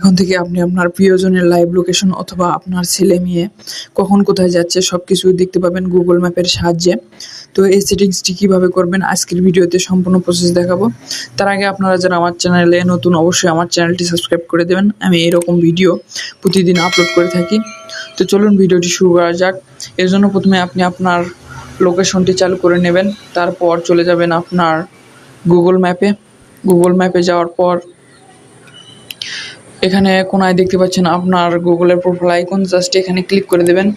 এখন থেকে আপনি আপনার প্রিয়জনের লাইভ লোকেশন অথবা আপনার ছেলে মেয়ে কখন কোথায় যাচ্ছে সবকিছু দেখতে পাবেন গুগল ম্যাপের সাহায্যে। তো এই সেটিংসটি কীভাবে করবেন আজকের ভিডিওতে সম্পূর্ণ প্রসেস দেখাবো। তার আগে আপনারা যারা আমার চ্যানেলে নতুন অবশ্যই আমার চ্যানেলটি সাবস্ক্রাইব করে দেবেন। আমি এরকম ভিডিও প্রতিদিন আপলোড করে থাকি। তো চলুন ভিডিওটি শুরু করা যাক। এর জন্য প্রথমে আপনি আপনার লোকেশনটি চালু করে নেবেন, তারপর চলে যাবেন আপনার গুগল ম্যাপে যাওয়ার পর এখানে কোনায় দেখতে পাচ্ছেন আপনার গুগলের প্রোফাইল আইকন, জাস্ট এখানে ক্লিক করে দেবেন।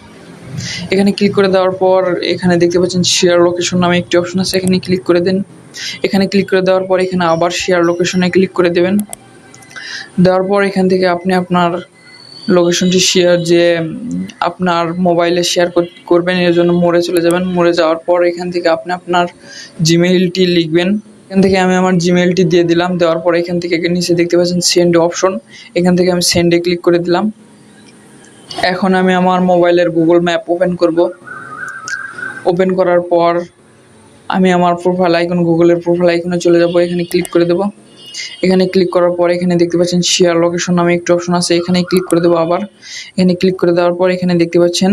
এখানে ক্লিক করে দেওয়ার পর এখানে দেখতে পাচ্ছেন শেয়ার লোকেশন নামে একটি অপশন আছে, এখানে ক্লিক করে দেন। এখানে ক্লিক করে দেওয়ার পর এখানে আবার শেয়ার লোকেশনে ক্লিক করে দেবেন। দেওয়ার পর এখান থেকে আপনি আপনার লোকেশনটি আপনার মোবাইলে শেয়ার করবেন, এর জন্য মোড়ে চলে যাবেন। মোড়ে যাওয়ার পর এখান থেকে আপনি আপনার জিমেইলটি লিখবেন। এখান থেকে আমি আমার জিমেইলটি দিয়ে দিলাম। দেওয়ার পর এখান থেকে নিচে দেখতে পাচ্ছেন সেন্ড অপশন, এখান থেকে আমি সেন্ডে ক্লিক করে দিলাম। এখন আমি আমার মোবাইলের গুগল ম্যাপ ওপেন করব। ওপেন করার পর আমি আমার গুগলের প্রোফাইল আইকনে চলে যাব, এখানে ক্লিক করে দেব। এখানে ক্লিক করার পর এখানে দেখতে পাচ্ছেন শেয়ার লোকেশন নামে একটি অপশন আছে, এখানে ক্লিক করে দেবো। আবার এখানে ক্লিক করে দেওয়ার পর এখানে দেখতে পাচ্ছেন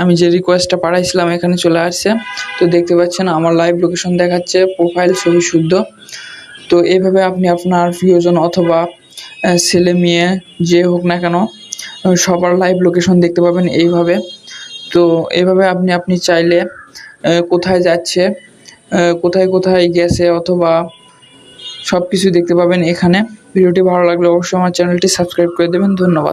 আমি যে রিকোয়েস্টটা পাঠাইছিলাম এখানে চলে আসছে। তো দেখতে পাচ্ছেন আমার লাইভ লোকেশন দেখাচ্ছে, প্রোফাইল ছবি শুদ্ধ। তো এইভাবে আপনি আপনার প্রিয়জন অথবা ছেলে মেয়ে যে হোক না কেন সবার লাইভ লোকেশন দেখতে পাবেন এইভাবে। তো এইভাবে আপনি চাইলে কোথায় যাচ্ছে, কোথায় গেছে অথবা সব কিছু দেখতে পাবেন এখানে। ভিডিওটি ভালো লাগলে অবশ্যই আমার চ্যানেলটি সাবস্ক্রাইব করে দেবেন। ধন্যবাদ।